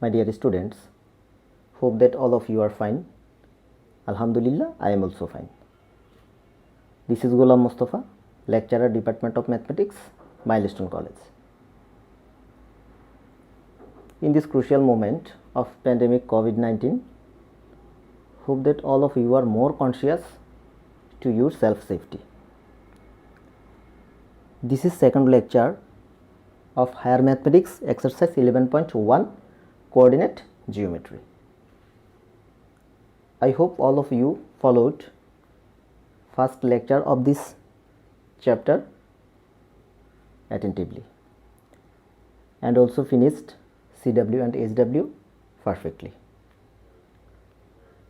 My dear students, hope that all of you are fine. Alhamdulillah, I am also fine. This is Ghulam Mustafa, lecturer, Department of Mathematics, Milestone College. In this crucial moment of pandemic COVID-19, hope that all of you are more conscious to your self-safety. This is second lecture of Higher Mathematics exercise 11.1 coordinate geometry. I hope all of you followed first lecture of this chapter attentively and also finished CW and SW perfectly.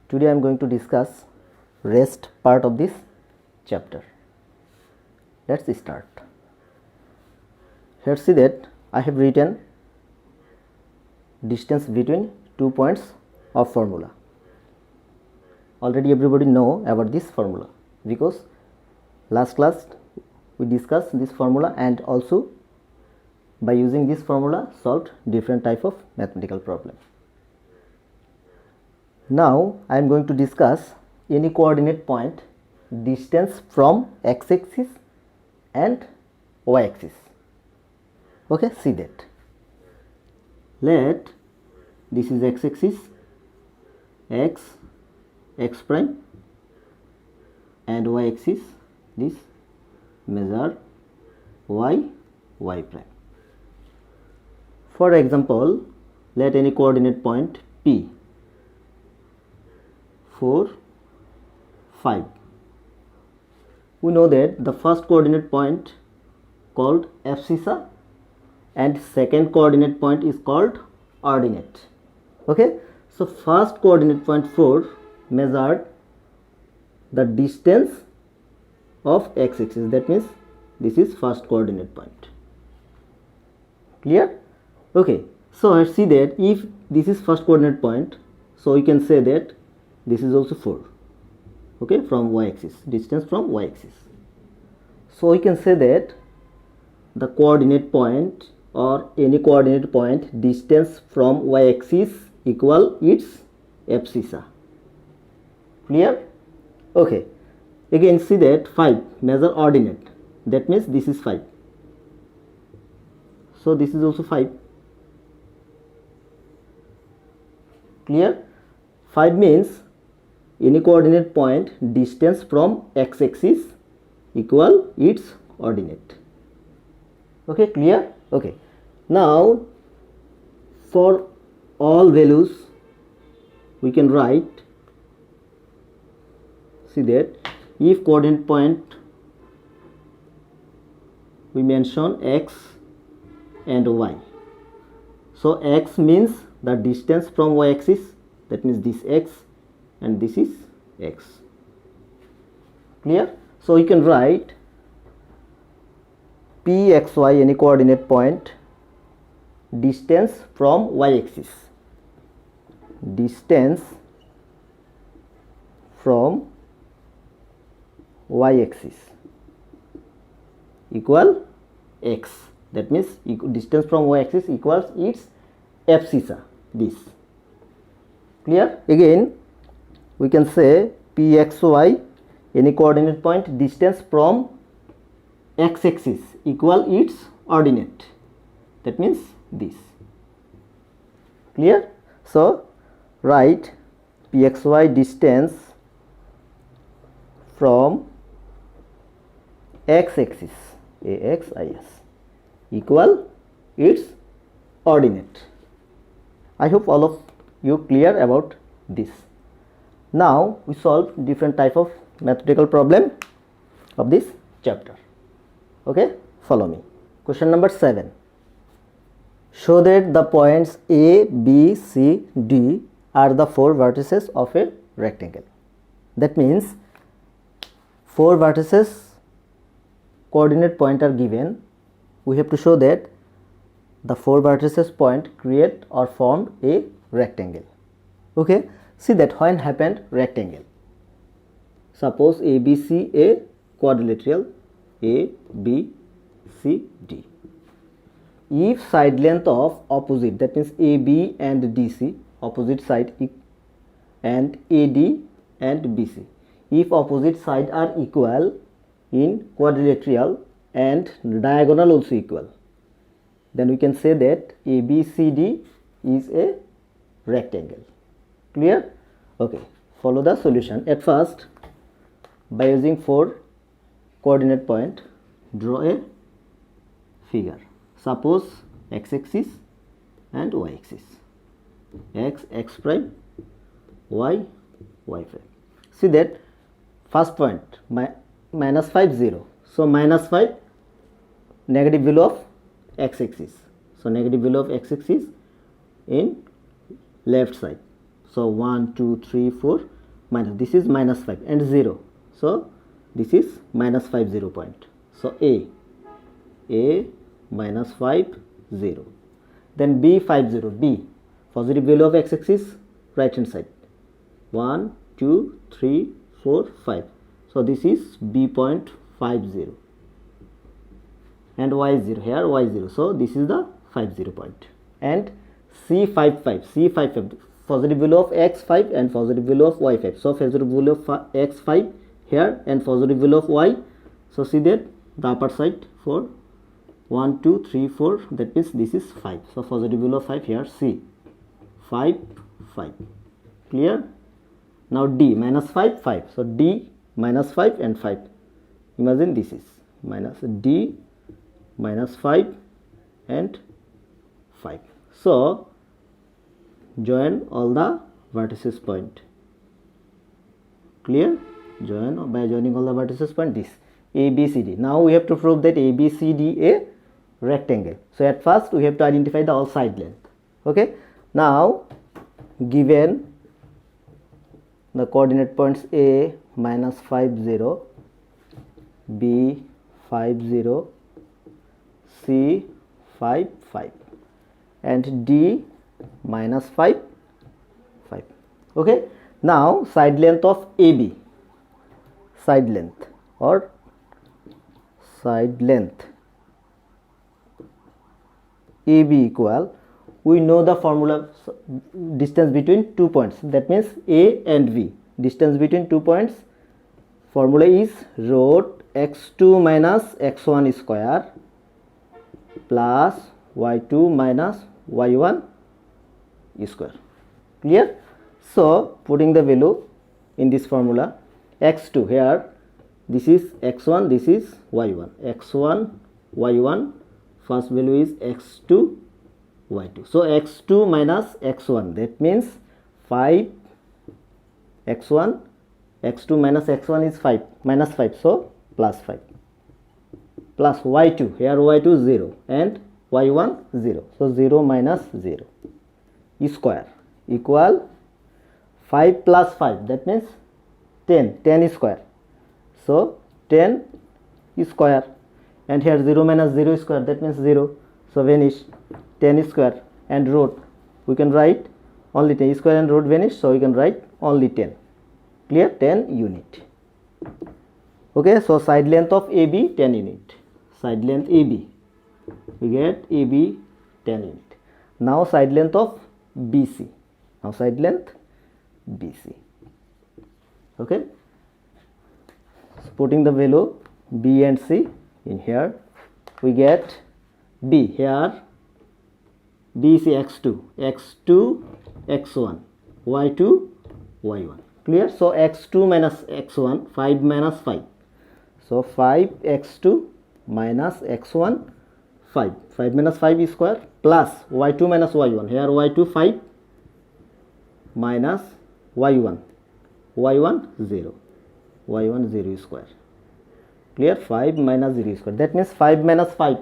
Today I am going to discuss rest part of this chapter. Let's start. Here see that I have written distance between 2 points of formula. Already everybody know about this formula because last class we discussed this formula and also by using this formula solved different type of mathematical problem. Now I am going to discuss any coordinate point distance from x-axis and y-axis. Okay, see that. Let this is x-axis, x prime, and y-axis this measure y prime. For example, let any coordinate point P 4, 5. We know that the first coordinate point called abscissa and second coordinate point is called ordinate. Okay, so first coordinate point 4 measured the distance of x-axis, that means this is first coordinate point. Clear? Okay, so I see that if this is first coordinate point, so we can say that this is also 4. Okay, from y-axis, distance from y-axis. So we can say that the coordinate point or any coordinate point distance from y-axis equal its abscissa. Clear? Okay, again see that 5 measure ordinate, that means this is 5. So this is also 5. Clear? 5 means any coordinate point distance from x-axis equal its ordinate. Okay, clear? Okay, now for all values we can write, see that if coordinate point we mention x and y, so x means the distance from y-axis, that means this x and this is x. Clear? So you can write pxy any coordinate point distance from y-axis, distance from y-axis equal x, that means distance from y-axis equals its abscissa, this. Clear? Again we can say pxy any coordinate point distance from x-axis equal its ordinate, that means this. Clear? So write pxy distance from x-axis axis equal its ordinate. I hope all of you clear about this. Now we solve different type of mathematical problem of this chapter. Okay, follow me. Question number 7. Show that the points A, B, C, D are the 4 vertices of a rectangle. That means 4 vertices coordinate point are given. We have to show that the 4 vertices point create or form a rectangle. Okay, see that when happened rectangle. Suppose ABC a quadrilateral A, B, C, D. if side length of opposite, that means AB and DC, opposite side, and AD and BC, if opposite side are equal in quadrilateral and diagonal also equal, then we can say that ABCD is a rectangle. Clear? Okay, follow the solution. At first, by using 4 coordinate point, draw a figure. Suppose x-axis and y-axis, x prime, y prime. See that first point minus 5 0, so minus 5 negative value of x-axis, so negative value of x-axis in left side, so 1 2 3 4 minus, this is minus 5 and 0, so this is minus 5 0 point, so a minus 5 0, then b 5 0, b positive value of x-axis right hand side, 1 2 3 4 5, so this is b point 5 0, and y 0, here y 0, so this is the 5 0 point, and c 5 5, c 5 5, positive value of x 5 and positive value of y 5, so positive value of x 5 here and positive value of y, so see that the upper side for 1 2 3 4, that means this is 5, so positive value of 5 here, c 5 5. Clear? Now d minus 5 5, so d minus 5 and 5, imagine this is minus d minus 5 and 5, so join all the vertices point. Clear? Join by joining all the vertices point, this ABCD. Now we have to prove that ABCD a rectangle. So at first we have to identify the all side length. Okay, now given the coordinate points A minus 5 0, B 5 0, C 5 5 and D minus 5 5. Okay, now side length of AB, side length or side length AB equal, we know the formula, distance between 2 points, that means A and B, distance between 2 points, formula is root x2 minus x1 square plus y2 minus y1 square. Clear? So putting the value in this formula, x2 here, this is x1, this is y1, x1 y1, first value is x2 y2, so x2 minus x1, that means 5 x1, x2 minus x1 is 5, minus 5, so plus 5, plus y2, here y2 0 and y1 0, so 0 minus 0 square equal 5 plus 5, that means 10 square, so 10 square, and here 0 minus 0 square, that means 0, so vanish, 10 square and root, we can write only 10 square and root vanish, so we can write only 10. Clear? 10 unit. Okay, so side length of AB 10 unit, side length AB, we get AB 10 unit. Now side length of BC, now side length BC. Okay, so putting the value B and C in here, we get B here, B is x2, x2 x1, y2 y1. Clear? So x2 minus x1, 5 minus 5, so 5 x2 minus x1 5, 5 minus 5 square plus y2 minus y1, here y2 5 minus y1, y1 0, y1 0 square. Clear? 5 minus 0 square, that means 5 minus 5,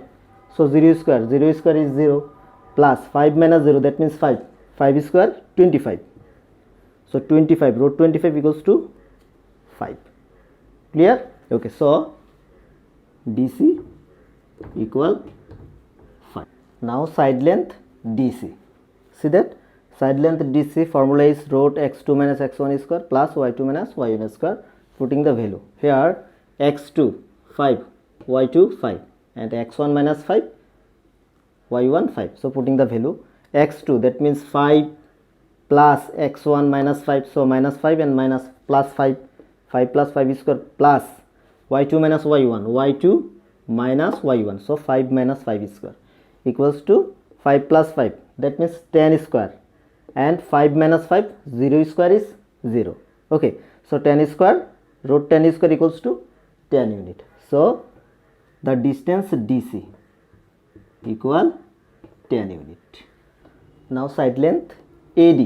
so 0 square, 0 square is 0, plus 5 minus 0, that means 5, 5 square 25, so 25, root 25 equals to 5. Clear? Okay, so BC equal 5. Now side length DC, see that side length DC formula is root x2 minus x1 square plus y2 minus y1 square, putting the value here, x2 5, y2 5 and x1 minus 5, y1 5. So putting the value x2, that means 5 plus x1 minus 5, so minus 5 and minus plus 5, 5 plus 5 square plus y2 minus y1, y2 minus y1, so 5 minus 5 square equals to 5 plus 5, that means 10 square, and 5 minus 5, 0 square is 0. Okay, so 10 square, root 10 square equals to 10 unit. So the distance DC equal 10 unit. Now side length AD,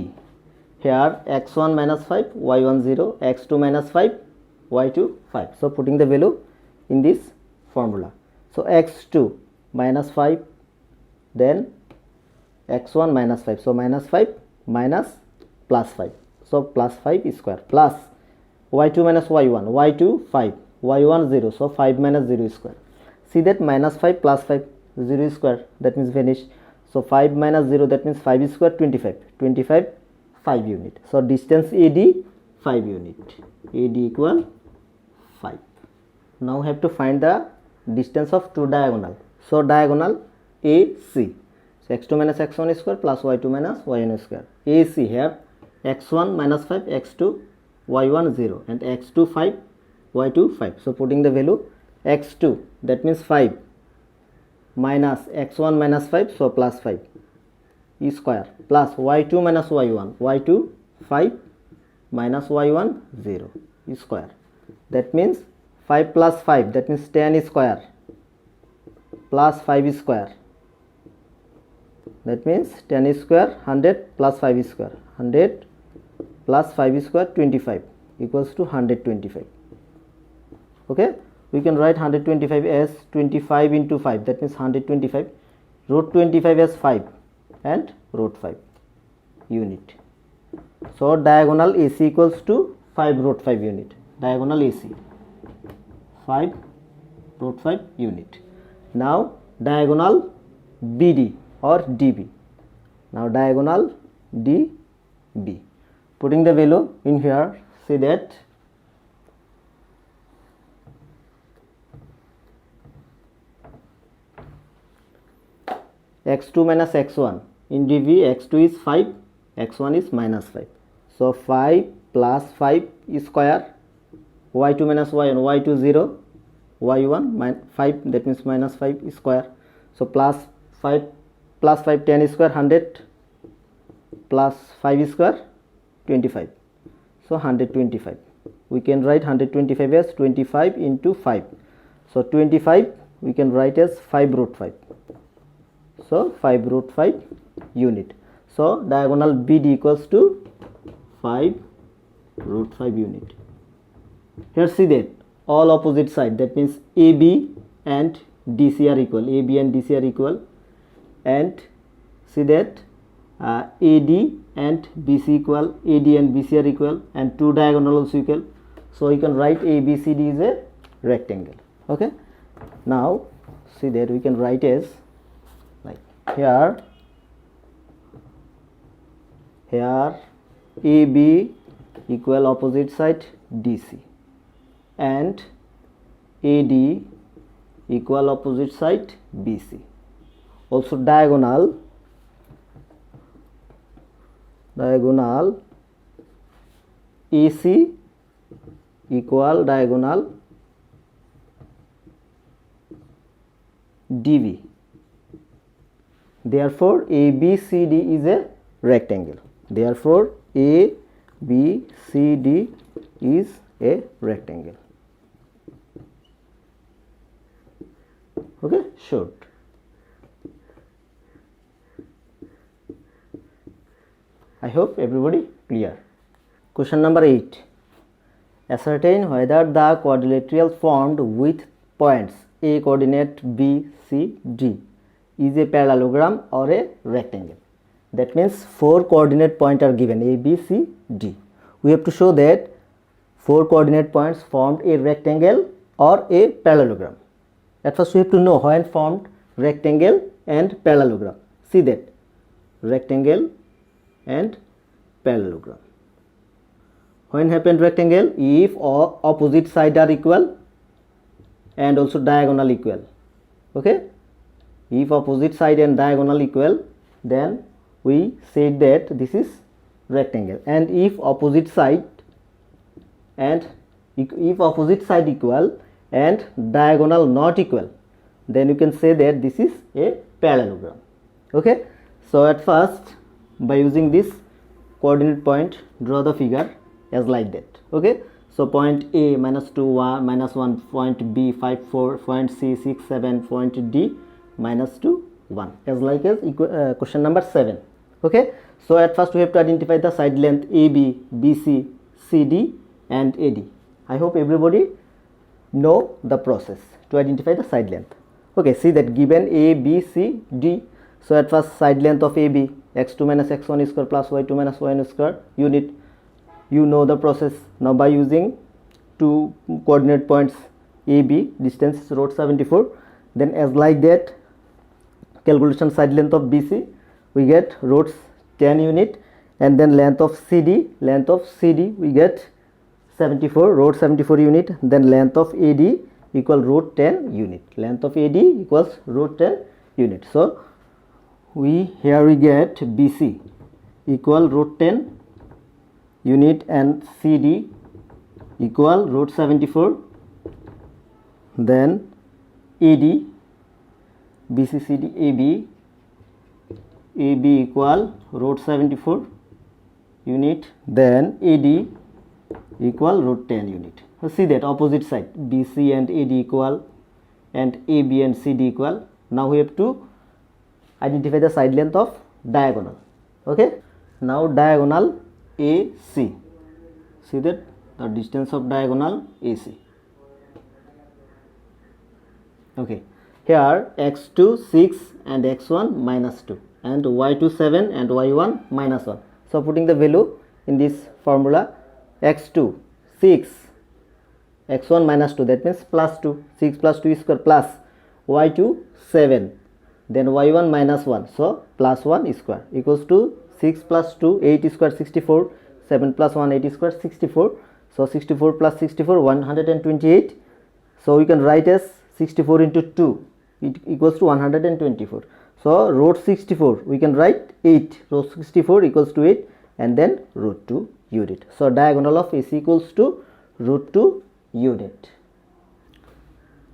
here x1 minus 5, y1 0, x2 minus 5, y2 5. So putting the value in this formula. So x2 minus 5, then x1 minus 5, so minus 5 minus plus 5, so plus 5 square, plus y2 minus y1, y2 5, y1 0, so 5 minus 0 square. See that minus 5 plus 5, 0 square, that means vanish. So 5 minus 0, that means 5 square, 25, 25 5 unit. So distance AD 5 unit, AD equal 5. Now have to find the distance of two diagonal. So diagonal AC, so x2 minus x1 square plus y2 minus y1 square. AC here x1 minus 5, x2 y1 0, and x2 5, y2 5. So putting the value x2, that means 5 minus x1 minus 5, so plus 5 square, plus y2 minus y1, y2 5 minus y1 0 square, that means 5 plus 5, that means 10 square, plus 5 square, that means 10 square, 100 plus 5 square, 100 plus 5 square, 25 equals to 125. Okay, we can write 125 as 25 into 5, that means 125, root 25 as 5 and root 5 unit. So diagonal AC equals to 5 root 5 unit, diagonal AC 5 root 5 unit. Now diagonal BD or DB, now diagonal DB, putting the value in here. See that x2 minus x1 in DB, x2 is 5, x1 is minus 5, so 5 plus 5 square, y2 minus y1, y2 0, y1 5, that means minus 5 square, so plus 5 plus 5, 10 square, 100 plus 5 square, 25, so 125. We can write 125 as 25 into 5, so 25 we can write as 5 root 5, so 5 root 5 unit. So diagonal BD equals to 5 root 5 unit. Here see that all opposite side, that means AB and DC are equal, AB and DC are equal, and see that AD and BC equal, AD and BC are equal, and two diagonal also equal. So you can write ABCD is a rectangle. Okay, now see that we can write as like here AB equal opposite side DC, and AD equal opposite side BC. Also diagonal AC equal diagonal DB. Therefore ABCD is a rectangle. Therefore ABCD is a rectangle. Okay, short. I hope everybody clear. Question number 8. Ascertain whether the quadrilateral formed with points A coordinate B, C, D is a parallelogram or a rectangle. That means 4 coordinate points are given, A, B, C, D. We have to show that 4 coordinate points formed a rectangle or a parallelogram. At first we have to know when formed rectangle and parallelogram. See that rectangle and parallelogram. When happened rectangle? If all opposite sides are equal and also diagonal equal. Okay, If opposite side and diagonal equal, then we said that this is rectangle. And if opposite side equal and diagonal not equal, then you can say that this is a parallelogram. Okay, so at first, by using this coordinate point, draw the figure as like that. Okay, so point A -2 1 -1, point B 5 4, point C 6 7, point D -2 1, as like as question number 7. Okay, so at first we have to identify the side length AB, BC, CD and AD. I hope everybody know the process to identify the side length. Okay, see that given A, B, C, D. So at first, side length of AB, x2 minus x1 square plus y2 minus y1 square unit. You know the process. Now by using two coordinate points AB, distance is root 74. Then as like that, calculation side length of BC, we get roots 10 unit, and then length of CD we get 74, root 74 unit. Then length of AD equal root 10 unit. Length of AD equals root 10 unit. So here we get BC equal root 10 unit and CD equal root 74. Then AD, BC, CD, AB equal root 74 unit. Then AD equal root 10 unit. So see that opposite side, BC and AD equal and AB and CD equal. Now we have to identify the side length of diagonal. Okay, now diagonal AC. See that the distance of diagonal AC. Okay, here x2 6 and x1 -2 and y2 7 and y1 -1. So putting the value in this formula, x2 6, x1 -2, that means plus 2, 6 plus 2 square, plus y2 7, then y1 -1, so plus 1 square equals to 6 plus 2 8 square 64, 7 plus 1 8 square 64. So 64 plus 64 128. So we can write as 64 into 2, it equals to 124. So root 64 we can write 8, root 64 equals to 8, and then root 2 unit. So diagonal of AC equals to root 2 unit.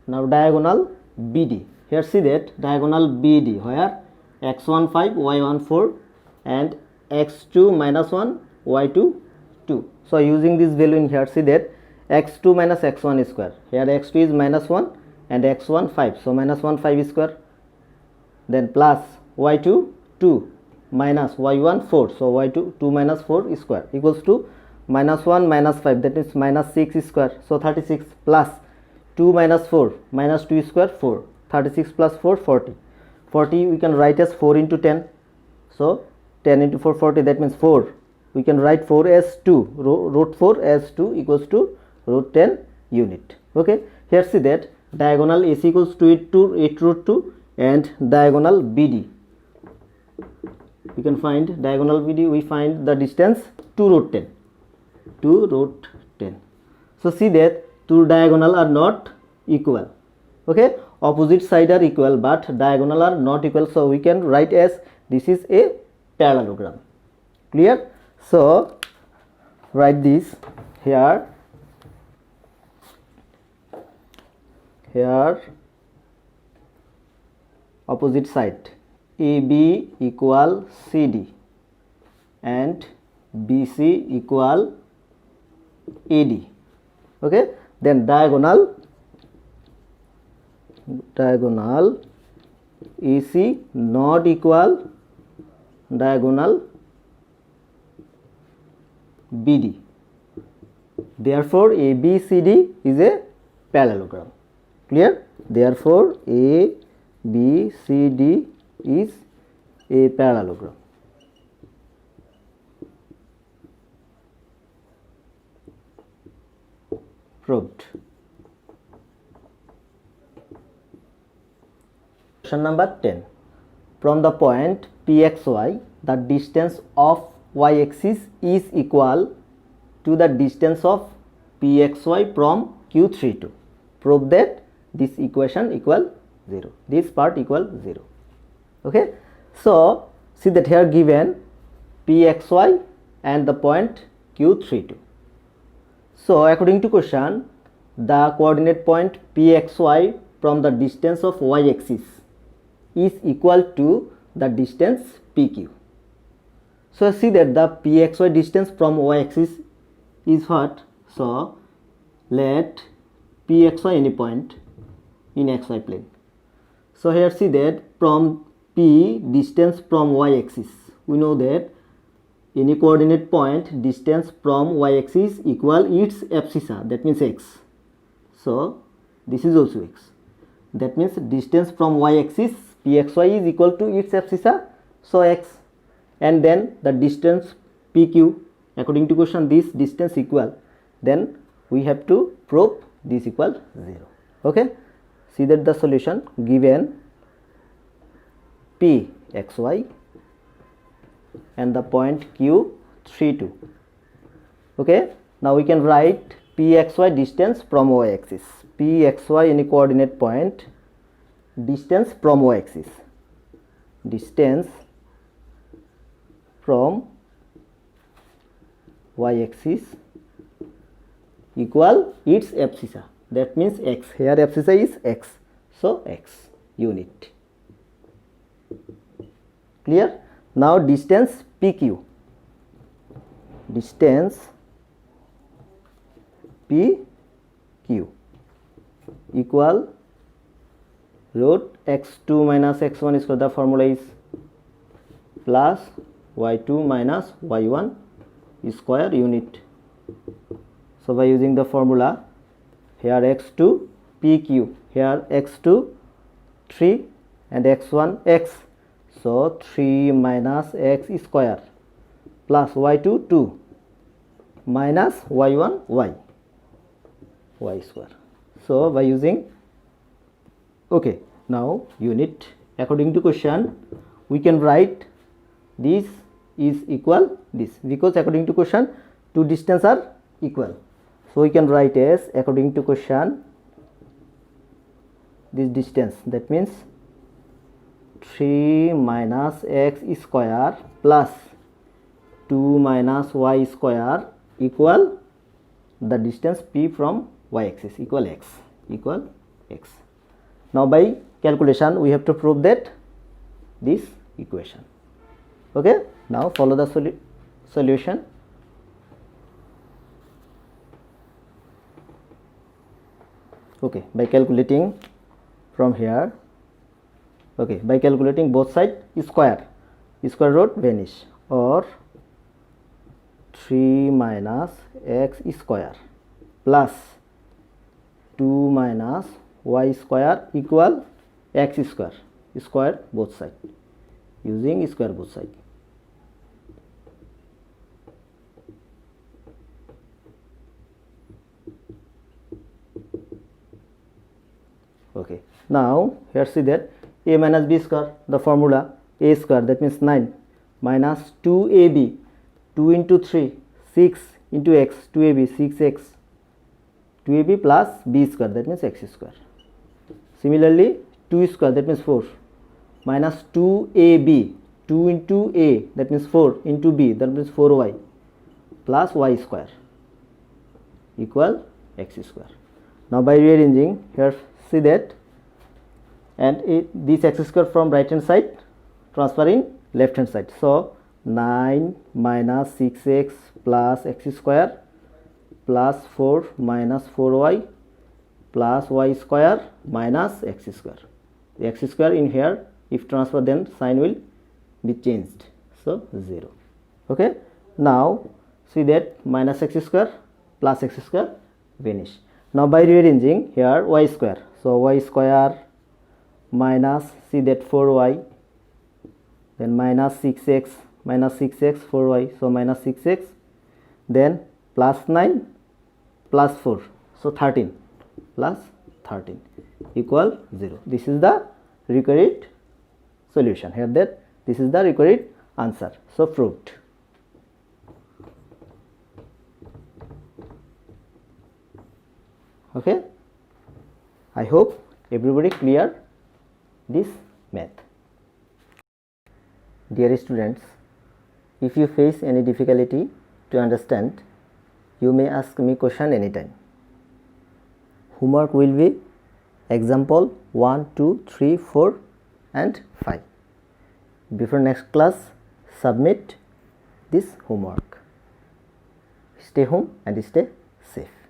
Now diagonal BD. Here see that diagonal BD, where x1 5, y1 4 and x2 -1, y2 2. So using this value in here, see that x2 minus x1 square. Here x2 is -1 and x1 5. So -1 5 square. Then plus y2 2 minus y1 4. So y2 2 minus 4 square equals to -1 minus 5, that is -6 square. So 36 plus 2 minus 4 minus 2 square 4. 36 plus 4 40. 40 we can write as 4 into 10. So 10 into 4 40, that means 4. We can write 4 as 2. Root 4 as 2 equals to root 10 unit. Okay. Here see that diagonal AC equals to 8 root 2 and diagonal BD. We can find diagonal BD. We find the distance 2 root 10. 2 root 10. So see that two diagonal are not equal. Okay. Opposite side are equal but diagonal are not equal. So we can write as this is a parallelogram. Clear? So write this here. Here opposite side AB equal CD and BC equal AD. Okay. Then diagonal AC not equal diagonal BD. Therefore ABCD is a parallelogram. Clear? Therefore ABCD is a parallelogram. Proved. Question number 10. From the point PXY, the distance of y-axis is equal to the distance of PXY from Q32. Prove that this equation equal 0. This part equal 0. Okay, so see that here given pxy and the point q32. So according to question, the coordinate point pxy from the distance of y axis is equal to the distance pq. So see that the pxy distance from y axis is what? So let pxy any point in xy plane. So here see that from p distance from y axis, we know that any coordinate point distance from y axis equal its abscissa, that means x. So this is also x. That means distance from y axis pxy is equal to its abscissa, so x. And then the distance pq, according to question this distance equal, then we have to prove this equal 0. Okay, see that the solution given pxy and the point q32. Okay, now we can write pxy distance from y axis. Pxy any coordinate point distance from y axis, distance from y axis equal its abscissa, that means x. Here abscissa is x, so x unit. Clear? Now distance pq, distance pq equal root x2 minus x1 square, the formula is plus y2 minus y1 square unit. So by using the formula, here x2 pq, here x2 3 and x1 x, so 3 minus x square plus y2 2 minus y1 y square. So by using, okay, now unit, according to question we can write this is equal this, because according to question two distance are equal. So we can write as according to question this distance, that means 3 minus x square plus 2 minus y square equal the distance p from y axis equal x, equal x. Now by calculation we have to prove that this equation. Okay, now follow the solution. Okay, by calculating from here, okay, by calculating both sides square root vanish, or 3 minus x square plus 2 minus y square equal x square both sides, using square both sides. Okay, now here see that a minus b square, the formula a square, that means 9 minus 2ab, 2 into 3 6 into x, 2ab 6x, 2ab plus b square, that means x square. Similarly 2 square, that means 4 minus 2ab, 2 into a, that means 4 into b, that means 4y plus y square equal x square. Now by rearranging, here see that, and this x square from right hand side transfer in left hand side, so 9 minus 6x plus x square plus 4 minus 4y plus y square minus x square. The x square in here, if transfer, then sign will be changed, so 0. Okay, now see that minus x square plus x square vanish. Now by rearranging, here y square, so y square minus, see that 4y, then minus 6x, 4y, so minus 6x, then plus 9 plus 4, so 13 plus 13 equal 0. This is the required solution. Here that this is the required answer, so proved. Okay, I hope everybody clear this math. Dear students, if you face any difficulty to understand, you may ask me question anytime. Homework will be example 1, 2, 3, 4 and 5. Before next class, submit this homework. Stay home and stay safe.